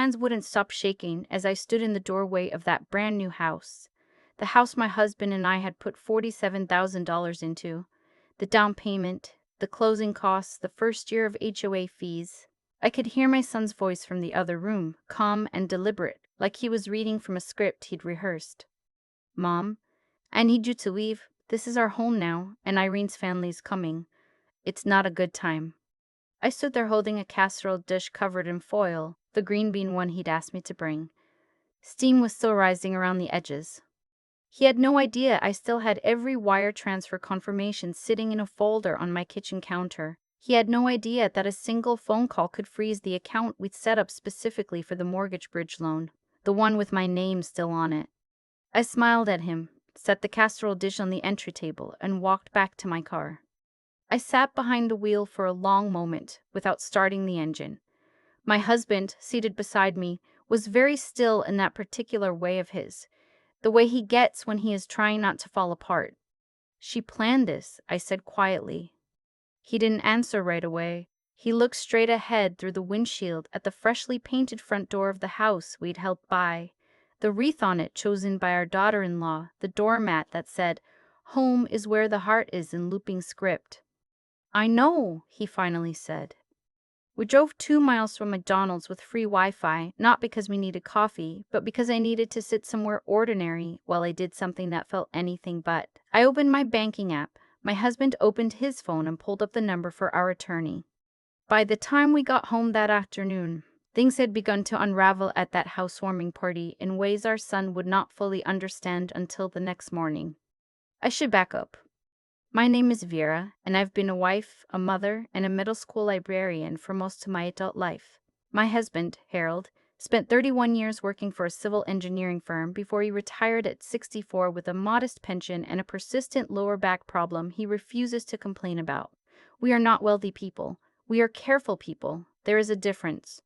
hands wouldn't stop shaking as I stood in the doorway of that brand new house. The house my husband and I had put $47,000 into. The down payment, the closing costs, the first year of HOA fees. I could hear my son's voice from the other room, calm and deliberate, like he was reading from a script he'd rehearsed. "Mom, I need you to leave. This is our home now, and Irene's family's coming. It's not a good time." I stood there holding a casserole dish covered in foil, the green bean one he'd asked me to bring. Steam was still rising around the edges. He had no idea I still had every wire transfer confirmation sitting in a folder on my kitchen counter. He had no idea that a single phone call could freeze the account we'd set up specifically for the mortgage bridge loan, the one with my name still on it. I smiled at him, set the casserole dish on the entry table, and walked back to my car. I sat behind the wheel for a long moment without starting the engine. My husband, seated beside me, was very still in that particular way of his, the way he gets when he is trying not to fall apart. "She planned this," I said quietly. He didn't answer right away. He looked straight ahead through the windshield at the freshly painted front door of the house we'd helped buy, the wreath on it chosen by our daughter-in-law, the doormat that said, "Home is where the heart is," in looping script. "I know," he finally said. We drove 2 miles from McDonald's with free Wi-Fi, not because we needed coffee, but because I needed to sit somewhere ordinary while I did something that felt anything but. I opened my banking app. My husband opened his phone and pulled up the number for our attorney. By the time we got home that afternoon, things had begun to unravel at that housewarming party in ways our son would not fully understand until the next morning. I should back up. My name is Vera, and I've been a wife, a mother, and a middle school librarian for most of my adult life. My husband, Harold, spent 31 years working for a civil engineering firm before he retired at 64 with a modest pension and a persistent lower back problem he refuses to complain about. We are not wealthy people. We are careful people. There is a difference.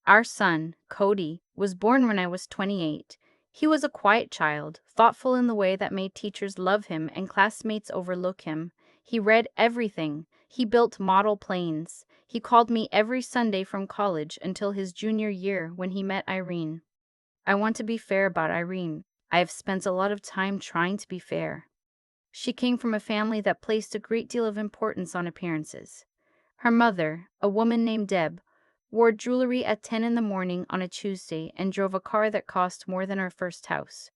Our son, Cody, was born when I was 28. He was a quiet child, thoughtful in the way that made teachers love him and classmates overlook him. He read everything. He built model planes. He called me every Sunday from college until his junior year when he met Irene. I want to be fair about Irene. I have spent a lot of time trying to be fair. She came from a family that placed a great deal of importance on appearances. Her mother, a woman named Deb, wore jewelry at 10 in the morning on a Tuesday and drove a car that cost more than our first house.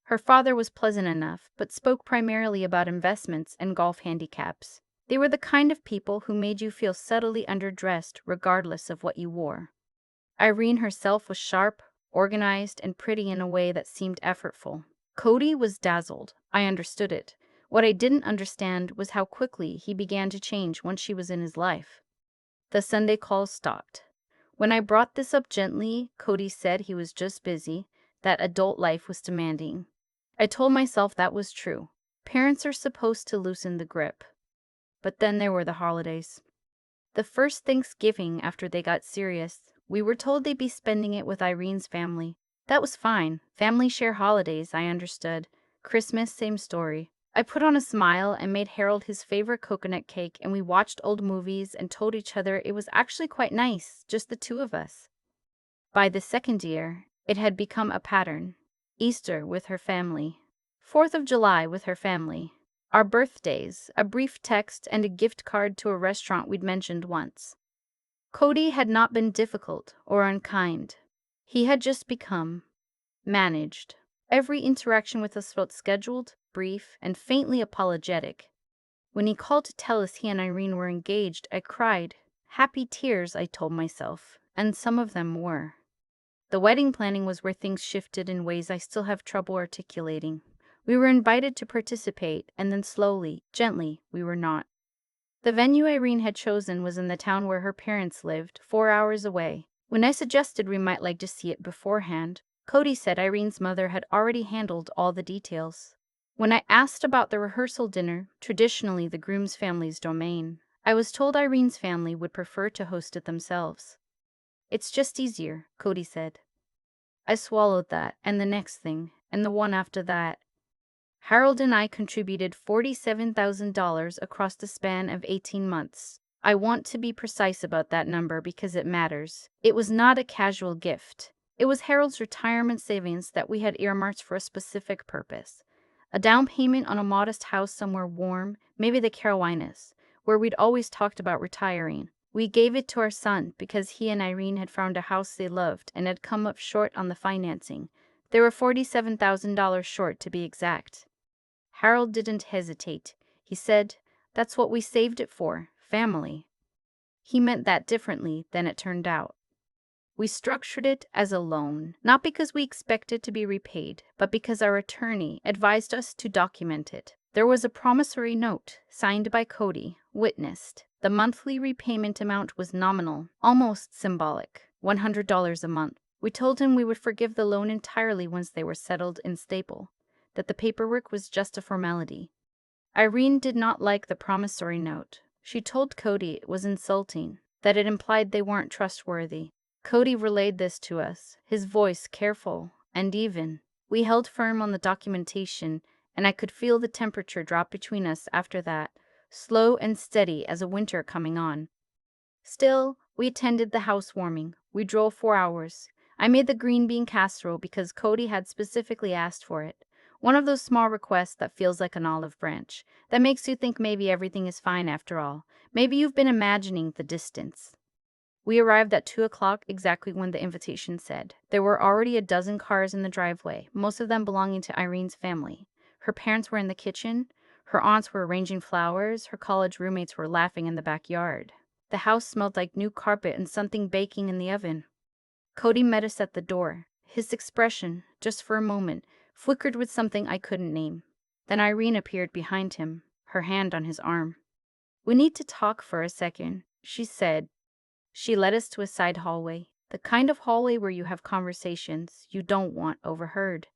Her father was pleasant enough, but spoke primarily about investments and golf handicaps. They were the kind of people who made you feel subtly underdressed regardless of what you wore. Irene herself was sharp, organized, and pretty in a way that seemed effortful. Cody was dazzled. I understood it. What I didn't understand was how quickly he began to change once she was in his life. The Sunday calls stopped. When I brought this up gently, Cody said he was just busy, that adult life was demanding. I told myself that was true. Parents are supposed to loosen the grip. But then there were the holidays. The first Thanksgiving after they got serious, we were told they'd be spending it with Irene's family. That was fine. Families share holidays, I understood. Christmas, same story. I put on a smile and made Harold his favorite coconut cake, and we watched old movies and told each other it was actually quite nice, just the two of us. By the second year, it had become a pattern. Easter with her family. 4th of July with her family. Our birthdays, a brief text and a gift card to a restaurant we'd mentioned once. Cody had not been difficult or unkind. He had just become managed. Every interaction with us felt scheduled, brief, and faintly apologetic. When he called to tell us he and Irene were engaged, I cried. Happy tears, I told myself, and some of them were. The wedding planning was where things shifted in ways I still have trouble articulating. We were invited to participate, and then slowly, gently, we were not. The venue Irene had chosen was in the town where her parents lived, 4 hours away. When I suggested we might like to see it beforehand, Cody said Irene's mother had already handled all the details. When I asked about the rehearsal dinner, traditionally the groom's family's domain, I was told Irene's family would prefer to host it themselves. It's just easier, Cody said. I swallowed that, and the next thing, and the one after that. Harold and I contributed $47,000 across the span of 18 months. I want to be precise about that number because it matters. It was not a casual gift. It was Harold's retirement savings that we had earmarked for a specific purpose. A down payment on a modest house somewhere warm, maybe the Carolinas, where we'd always talked about retiring. We gave it to our son because he and Irene had found a house they loved and had come up short on the financing. They were $47,000 short, to be exact. Harold didn't hesitate. He said, "That's what we saved it for, family." He meant that differently than it turned out. We structured it as a loan, not because we expected to be repaid, but because our attorney advised us to document it. There was a promissory note, signed by Cody, witnessed. The monthly repayment amount was nominal, almost symbolic, $100 a month. We told him we would forgive the loan entirely once they were settled in staple, that the paperwork was just a formality. Irene did not like the promissory note. She told Cody it was insulting, that it implied they weren't trustworthy. Cody relayed this to us, his voice careful and even. We held firm on the documentation, and I could feel the temperature drop between us after that, slow and steady as a winter coming on. Still, we attended the housewarming. We drove 4 hours. I made the green bean casserole because Cody had specifically asked for it. One of those small requests that feels like an olive branch, that makes you think maybe everything is fine after all. Maybe you've been imagining the distance. We arrived at 2 o'clock, exactly when the invitation said. There were already a dozen cars in the driveway, most of them belonging to Irene's family. Her parents were in the kitchen, her aunts were arranging flowers, her college roommates were laughing in the backyard. The house smelled like new carpet and something baking in the oven. Cody met us at the door. His expression, just for a moment, flickered with something I couldn't name. Then Irene appeared behind him, her hand on his arm. "We need to talk for a second," she said. She led us to a side hallway, the kind of hallway where you have conversations you don't want overheard.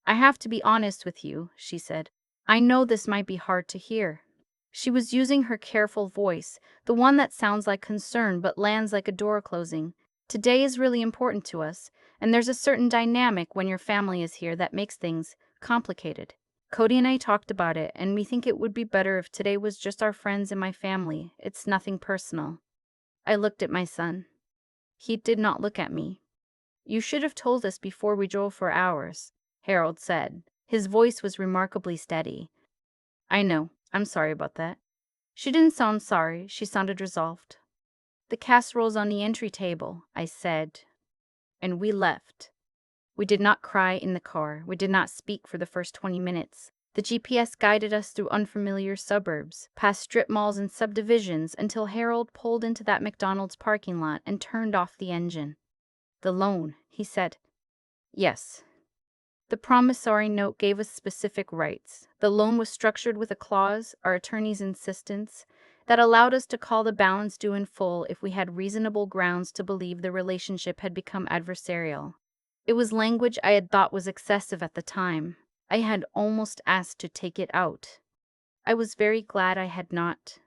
"I have to be honest with you," she said. "I know this might be hard to hear." She was using her careful voice, the one that sounds like concern but lands like a door closing. "Today is really important to us, and there's a certain dynamic when your family is here that makes things complicated. Cody and I talked about it, and we think it would be better if today was just our friends and my family. It's nothing personal." I looked at my son. He did not look at me. "You should have told us before we drove for hours," Harold said. His voice was remarkably steady. "I know. I'm sorry about that." She didn't sound sorry. She sounded resolved. "The casserole's on the entry table," I said. And we left. We did not cry in the car. We did not speak for the first 20 minutes. The GPS guided us through unfamiliar suburbs, past strip malls and subdivisions, until Harold pulled into that McDonald's parking lot and turned off the engine. "The loan," he said. "Yes." The promissory note gave us specific rights. The loan was structured with a clause, our attorney's insistence, that allowed us to call the balance due in full if we had reasonable grounds to believe the relationship had become adversarial. It was language I had thought was excessive at the time. I had almost asked to take it out. I was very glad I had not.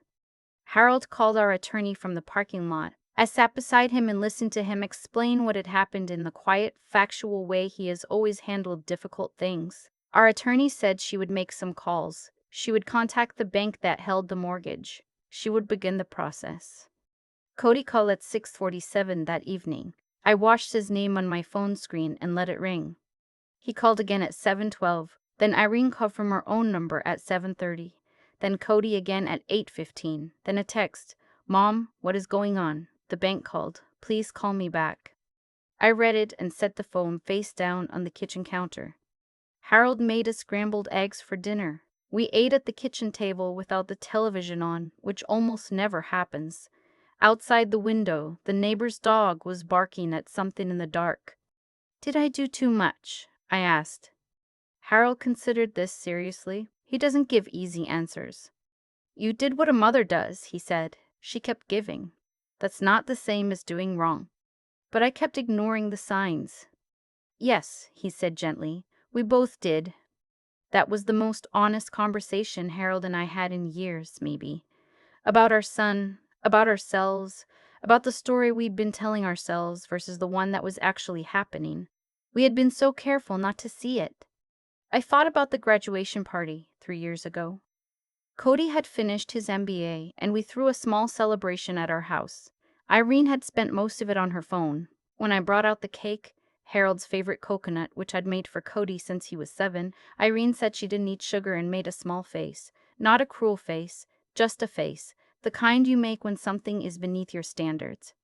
Harold called our attorney from the parking lot. I sat beside him and listened to him explain what had happened in the quiet, factual way he has always handled difficult things. Our attorney said she would make some calls. She would contact the bank that held the mortgage. She would begin the process. Cody called at 6:47 that evening. I watched his name on my phone screen and let it ring. He called again at 7:12. Then Irene called from her own number at 7:30. Then Cody again at 8:15. Then a text. "Mom, what is going on? The bank called. Please call me back." I read it and set the phone face down on the kitchen counter. Harold made us scrambled eggs for dinner. We ate at the kitchen table without the television on, which almost never happens. Outside the window, the neighbor's dog was barking at something in the dark. "Did I do too much?" I asked. Harold considered this seriously. He doesn't give easy answers. "You did what a mother does," he said. "She kept giving. That's not the same as doing wrong." But I kept ignoring the signs. "Yes," he said gently, "we both did." That was the most honest conversation Harold and I had in years, maybe. About our son, about ourselves, about the story we'd been telling ourselves versus the one that was actually happening. We had been so careful not to see it. I thought about the graduation party 3 years ago. Cody had finished his MBA, and we threw a small celebration at our house. Irene had spent most of it on her phone. When I brought out the cake, Harold's favorite coconut, which I'd made for Cody since he was 7, Irene said she didn't eat sugar and made a small face. Not a cruel face, just a face, the kind you make when something is beneath your standards.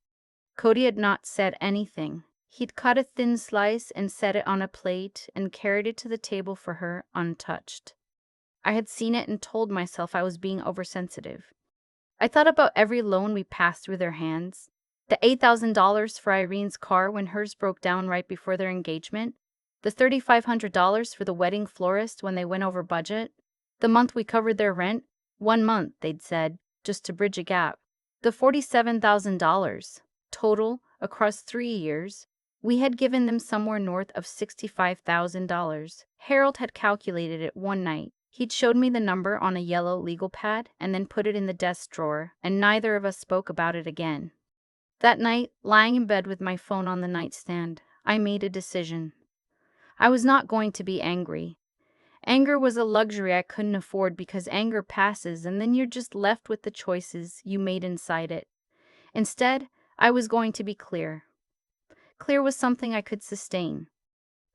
Cody had not said anything. He'd cut a thin slice and set it on a plate and carried it to the table for her, untouched. I had seen it and told myself I was being oversensitive. I thought about every loan we passed through their hands. The $8,000 for Irene's car when hers broke down right before their engagement. The $3,500 for the wedding florist when they went over budget. The month we covered their rent. 1 month, they'd said, just to bridge a gap. The $47,000 total across 3 years. We had given them somewhere north of $65,000. Harold had calculated it one night. He'd showed me the number on a yellow legal pad and then put it in the desk drawer, and neither of us spoke about it again. That night, lying in bed with my phone on the nightstand, I made a decision. I was not going to be angry. Anger was a luxury I couldn't afford because anger passes and then you're just left with the choices you made inside it. Instead, I was going to be clear. Clear was something I could sustain.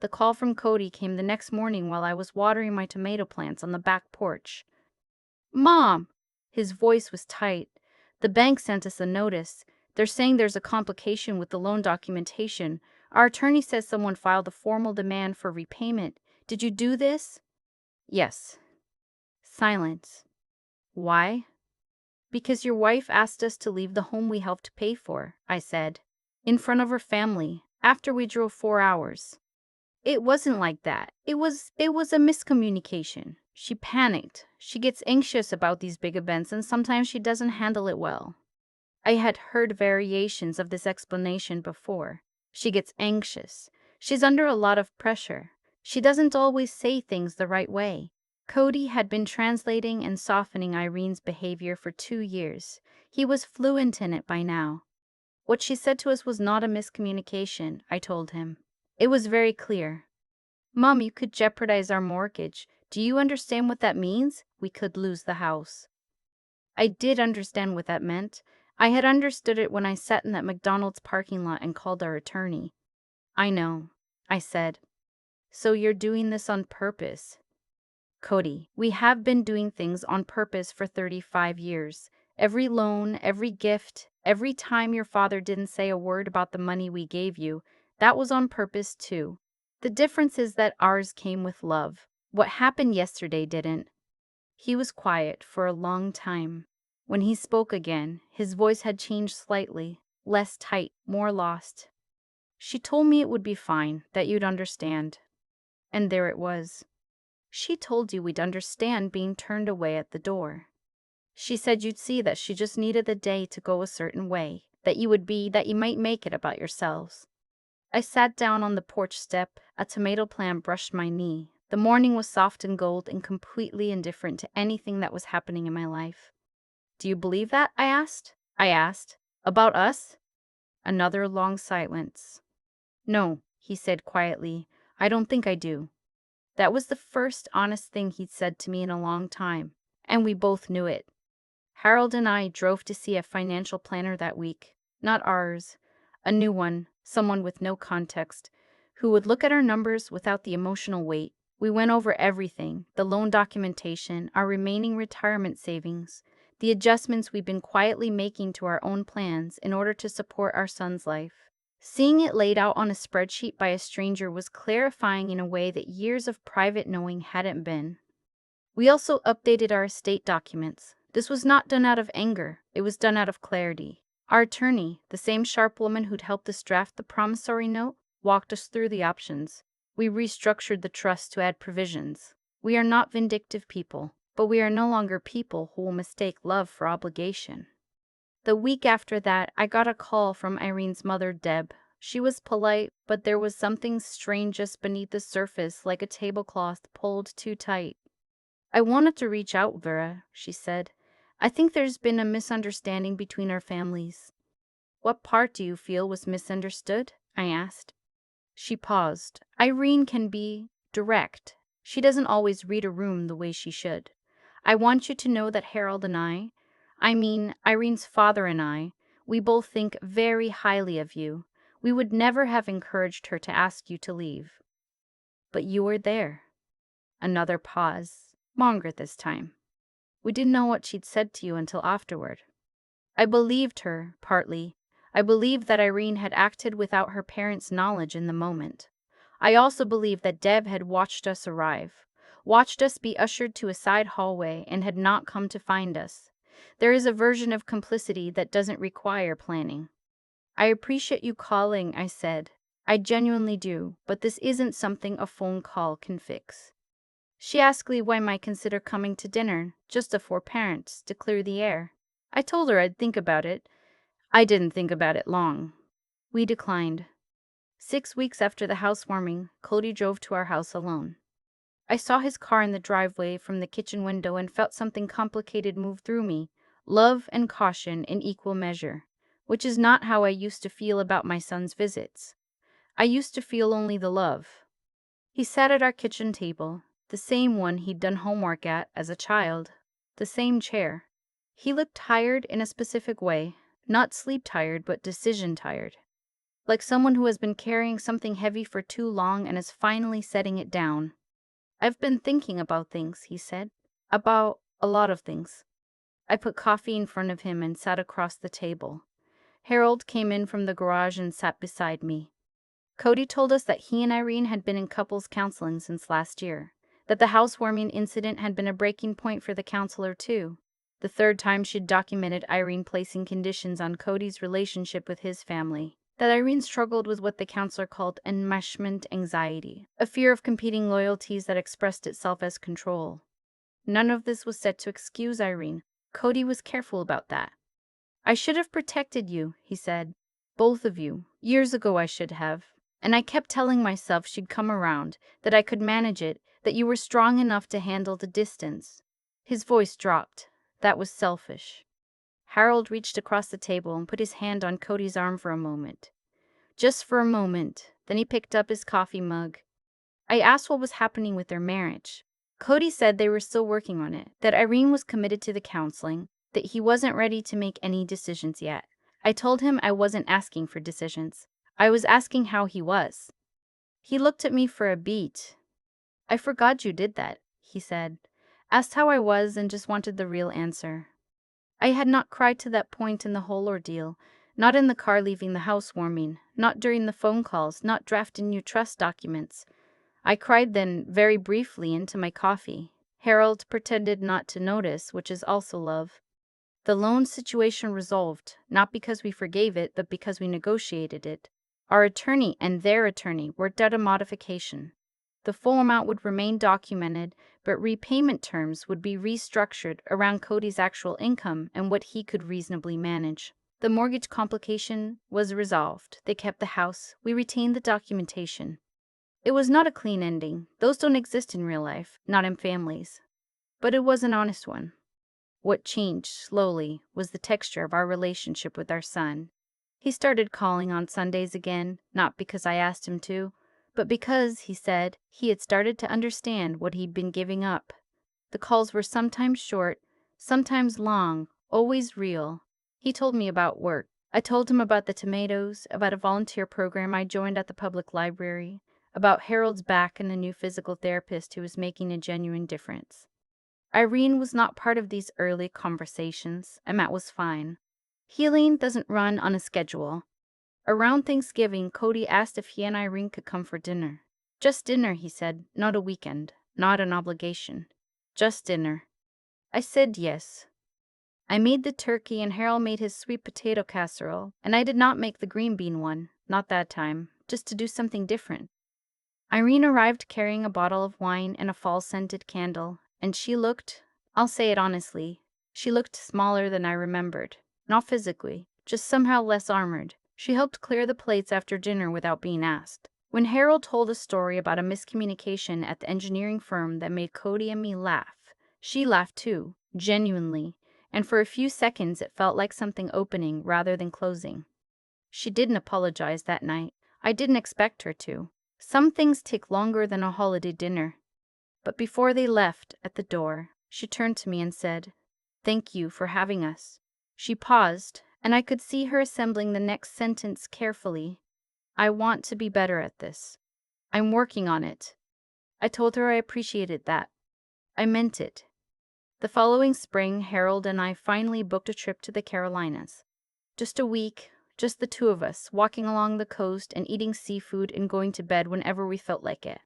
The call from Cody came the next morning while I was watering my tomato plants on the back porch. "Mom!" His voice was tight. "The bank sent us a notice. They're saying there's a complication with the loan documentation. Our attorney says someone filed a formal demand for repayment. Did you do this?" "Yes." Silence. "Why?" "Because your wife asked us to leave the home we helped pay for," I said. "In front of her family, after we drove 4 hours. It wasn't like that. It was a miscommunication. She panicked. She gets anxious about these big events and sometimes she doesn't handle it well." I had heard variations of this explanation before. She gets anxious. She's under a lot of pressure. She doesn't always say things the right way. Cody had been translating and softening Irene's behavior for 2 years. He was fluent in it by now. What she said to us was not a miscommunication, I told him. It was very clear. "Mom, you could jeopardize our mortgage. Do you understand what that means? We could lose the house." I did understand what that meant. I had understood it when I sat in that McDonald's parking lot and called our attorney. "I know," I said. "So you're doing this on purpose?" "Cody, we have been doing things on purpose for 35 years. Every loan, every gift, every time your father didn't say a word about the money we gave you, that was on purpose too. The difference is that ours came with love. What happened yesterday didn't." He was quiet for a long time. When he spoke again, his voice had changed slightly, less tight, more lost. "She told me it would be fine, that you'd understand." And there it was. She told you we'd understand being turned away at the door. She said you'd see that she just needed the day to go a certain way, that you might make it about yourselves. I sat down on the porch step, a tomato plant brushed my knee. The morning was soft and gold and completely indifferent to anything that was happening in my life. "Do you believe that?" I asked. "About us?" Another long silence. "No," he said quietly. "I don't think I do." That was the first honest thing he'd said to me in a long time, and we both knew it. Harold and I drove to see a financial planner that week. Not ours. A new one, someone with no context, who would look at our numbers without the emotional weight. We went over everything, the loan documentation, our remaining retirement savings, the adjustments we've been quietly making to our own plans in order to support our son's life. Seeing it laid out on a spreadsheet by a stranger was clarifying in a way that years of private knowing hadn't been. We also updated our estate documents. This was not done out of anger, it was done out of clarity. Our attorney, the same sharp woman who'd helped us draft the promissory note, walked us through the options. We restructured the trust to add provisions. We are not vindictive people, but we are no longer people who will mistake love for obligation. The week after that, I got a call from Irene's mother, Deb. She was polite, but there was something strange just beneath the surface, like a tablecloth pulled too tight. "I wanted to reach out, Vera," she said. "I think there's been a misunderstanding between our families." "What part do you feel was misunderstood?" I asked. She paused. "Irene can be direct. She doesn't always read a room the way she should. I want you to know that Harold and I mean, Irene's father and we both think very highly of you. We would never have encouraged her to ask you to leave. But you were there. Another pause. Longer this time. We didn't know what she'd said to you until afterward. I believed her, partly. I believed that Irene had acted without her parents' knowledge in the moment. I also believed that Deb had watched us arrive, watched us be ushered to a side hallway, and had not come to find us. There is a version of complicity that doesn't require planning. I appreciate you calling, I said. I genuinely do, but this isn't something a phone call can fix. She asked Lee why might consider coming to dinner, just the four parents, to clear the air. I told her I'd think about it. I didn't think about it long. We declined. 6 weeks after the housewarming, Cody drove to our house alone. I saw his car in the driveway from the kitchen window and felt something complicated move through me, love and caution in equal measure, which is not how I used to feel about my son's visits. I used to feel only the love. He sat at our kitchen table, the same one he'd done homework at as a child, the same chair. He looked tired in a specific way, not sleep tired but decision tired. Like someone who has been carrying something heavy for too long and is finally setting it down. I've been thinking about things, he said. About a lot of things. I put coffee in front of him and sat across the table. Harold came in from the garage and sat beside me. Cody told us that he and Irene had been in couples counseling since last year, that the housewarming incident had been a breaking point for the counselor too. The third time she'd documented Irene placing conditions on Cody's relationship with his family. That Irene struggled with what the counselor called enmeshment anxiety, a fear of competing loyalties that expressed itself as control. None of this was said to excuse Irene. Cody was careful about that. I should have protected you, he said. Both of you. Years ago I should have. And I kept telling myself she'd come around, that I could manage it, that you were strong enough to handle the distance. His voice dropped. That was selfish. Harold reached across the table and put his hand on Cody's arm for a moment. Just for a moment. Then he picked up his coffee mug. I asked what was happening with their marriage. Cody said they were still working on it, that Irene was committed to the counseling, that he wasn't ready to make any decisions yet. I told him I wasn't asking for decisions. I was asking how he was. He looked at me for a beat. I forgot you did that, he said. Asked how I was and just wanted the real answer. I had not cried to that point in the whole ordeal, not in the car leaving the housewarming, not during the phone calls, not drafting new trust documents. I cried then, very briefly, into my coffee. Harold pretended not to notice, which is also love. The loan situation resolved, not because we forgave it, but because we negotiated it. Our attorney and their attorney worked out a modification. The full amount would remain documented, but repayment terms would be restructured around Cody's actual income and what he could reasonably manage. The mortgage complication was resolved. They kept the house. We retained the documentation. It was not a clean ending. Those don't exist in real life, not in families. But it was an honest one. What changed, slowly, was the texture of our relationship with our son. He started calling on Sundays again, not because I asked him to, but because, he said, he had started to understand what he'd been giving up. The calls were sometimes short, sometimes long, always real. He told me about work. I told him about the tomatoes, about a volunteer program I joined at the public library, about Harold's back and the new physical therapist who was making a genuine difference. Irene was not part of these early conversations, and that was fine. Healing doesn't run on a schedule. Around Thanksgiving, Cody asked if he and Irene could come for dinner. Just dinner, he said, not a weekend, not an obligation. Just dinner. I said yes. I made the turkey and Harold made his sweet potato casserole, and I did not make the green bean one, not that time, just to do something different. Irene arrived carrying a bottle of wine and a fall-scented candle, and she looked, I'll say it honestly, she looked smaller than I remembered. Not physically, just somehow less armored. She helped clear the plates after dinner without being asked. When Harold told a story about a miscommunication at the engineering firm that made Cody and me laugh, she laughed too, genuinely, and for a few seconds it felt like something opening rather than closing. She didn't apologize that night. I didn't expect her to. Some things take longer than a holiday dinner. But before they left, at the door, She turned to me and said, "Thank you for having us." She paused, and I could see her assembling the next sentence carefully. "I want to be better at this. I'm working on it." I told her I appreciated that. I meant it. The following spring, Harold and I finally booked a trip to the Carolinas. Just a week, just the two of us, walking along the coast and eating seafood and going to bed whenever we felt like it.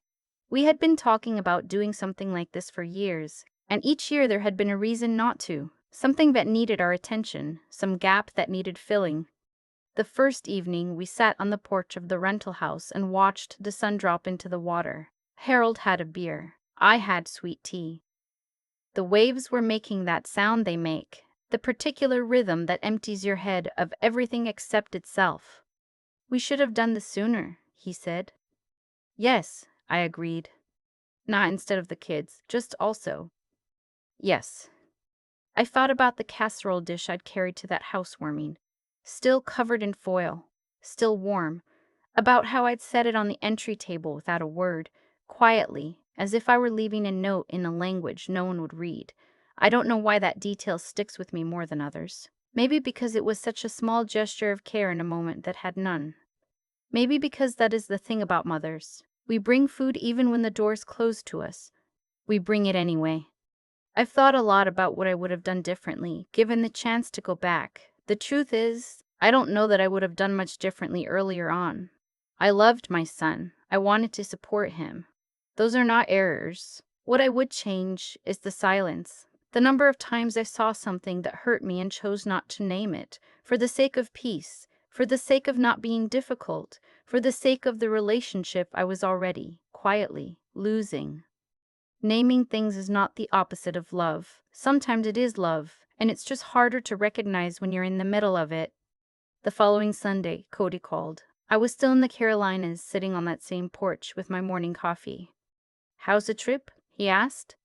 We had been talking about doing something like this for years, and each year there had been a reason not to, something that needed our attention, some gap that needed filling. The first evening, we sat on the porch of the rental house and watched the sun drop into the water. Harold had a beer. I had sweet tea. The waves were making that sound they make, the particular rhythm that empties your head of everything except itself. "We should have done this sooner," he said. "Yes," I agreed. "Not instead of the kids, just also." "Yes." I thought about the casserole dish I'd carried to that housewarming, still covered in foil, still warm, about how I'd set it on the entry table without a word, quietly, as if I were leaving a note in a language no one would read. I don't know why that detail sticks with me more than others. Maybe because it was such a small gesture of care in a moment that had none. Maybe because that is the thing about mothers. We bring food even when the door's closed to us. We bring it anyway. I've thought a lot about what I would have done differently, given the chance to go back. The truth is, I don't know that I would have done much differently earlier on. I loved my son. I wanted to support him. Those are not errors. What I would change is the silence. The number of times I saw something that hurt me and chose not to name it, for the sake of peace, for the sake of not being difficult, for the sake of the relationship I was already, quietly, losing. Naming things is not the opposite of love. Sometimes it is love, and it's just harder to recognize when you're in the middle of it. The following Sunday, Cody called. I was still in the Carolinas, sitting on that same porch with my morning coffee. "How's the trip?" he asked.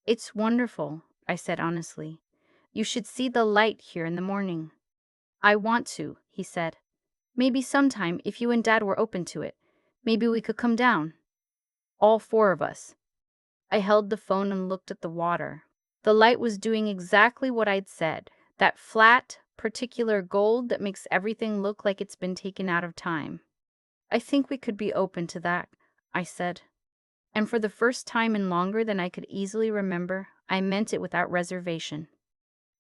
"It's wonderful," I said honestly. "You should see the light here in the morning." "I want to," he said. "Maybe sometime, if you and Dad were open to it. Maybe we could come down. All four of us." I held the phone and looked at the water. The light was doing exactly what I'd said, that flat, particular gold that makes everything look like it's been taken out of time. "I think we could be open to that," I said. And for the first time in longer than I could easily remember, I meant it without reservation.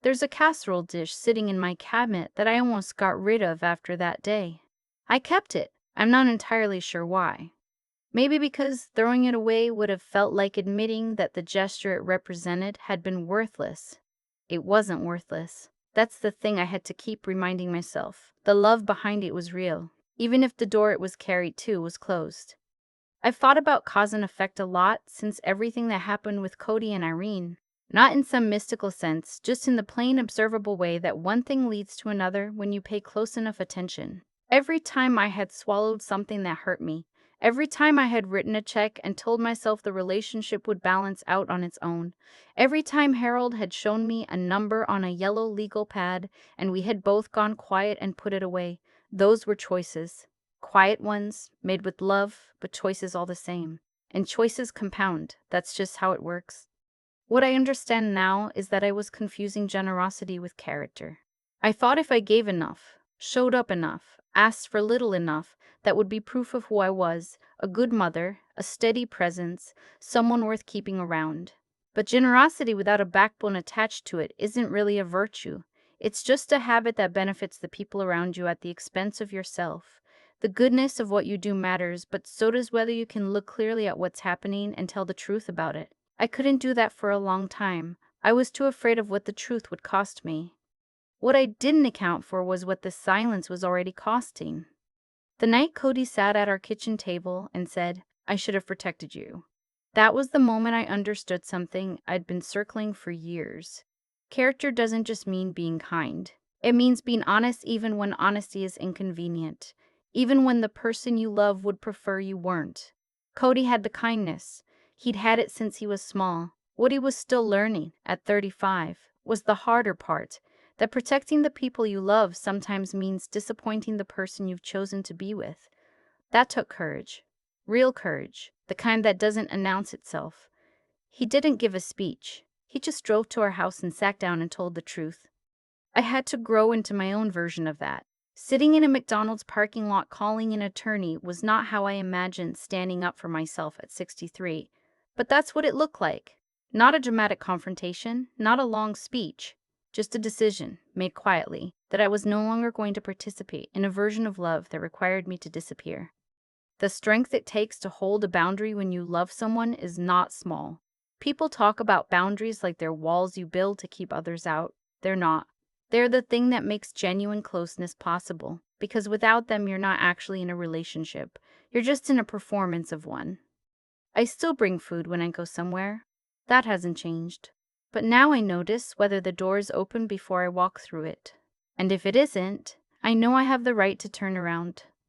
There's a casserole dish sitting in my cabinet that I almost got rid of after that day. I kept it. I'm not entirely sure why. Maybe because throwing it away would have felt like admitting that the gesture it represented had been worthless. It wasn't worthless. That's the thing I had to keep reminding myself. The love behind it was real, even if the door it was carried to was closed. I've thought about cause and effect a lot since everything that happened with Cody and Irene. Not in some mystical sense, just in the plain observable way that one thing leads to another when you pay close enough attention. Every time I had swallowed something that hurt me, every time I had written a check and told myself the relationship would balance out on its own, every time Harold had shown me a number on a yellow legal pad and we had both gone quiet and put it away, those were choices. Quiet ones, made with love, but choices all the same. And choices compound. That's just how it works. What I understand now is that I was confusing generosity with character. I thought if I gave enough, showed up enough, asked for little enough, that would be proof of who I was, a good mother, a steady presence, someone worth keeping around. But generosity without a backbone attached to it isn't really a virtue. It's just a habit that benefits the people around you at the expense of yourself. The goodness of what you do matters, but so does whether you can look clearly at what's happening and tell the truth about it. I couldn't do that for a long time. I was too afraid of what the truth would cost me. What I didn't account for was what the silence was already costing. The night Cody sat at our kitchen table and said, "I should have protected you." That was the moment I understood something I'd been circling for years. Character doesn't just mean being kind. It means being honest even when honesty is inconvenient, even when the person you love would prefer you weren't. Cody had the kindness. He'd had it since he was small. What he was still learning, at 35, was the harder part, that protecting the people you love sometimes means disappointing the person you've chosen to be with. That took courage. Real courage, the kind that doesn't announce itself. He didn't give a speech. He just drove to our house and sat down and told the truth. I had to grow into my own version of that. Sitting in a McDonald's parking lot calling an attorney was not how I imagined standing up for myself at 63. But that's what it looked like. Not a dramatic confrontation, not a long speech, just a decision, made quietly, that I was no longer going to participate in a version of love that required me to disappear. The strength it takes to hold a boundary when you love someone is not small. People talk about boundaries like they're walls you build to keep others out. They're not. They're the thing that makes genuine closeness possible, because without them, you're not actually in a relationship. You're just in a performance of one. I still bring food when I go somewhere. That hasn't changed. But now I notice whether the door is open before I walk through it. And if it isn't, I know I have the right to turn around.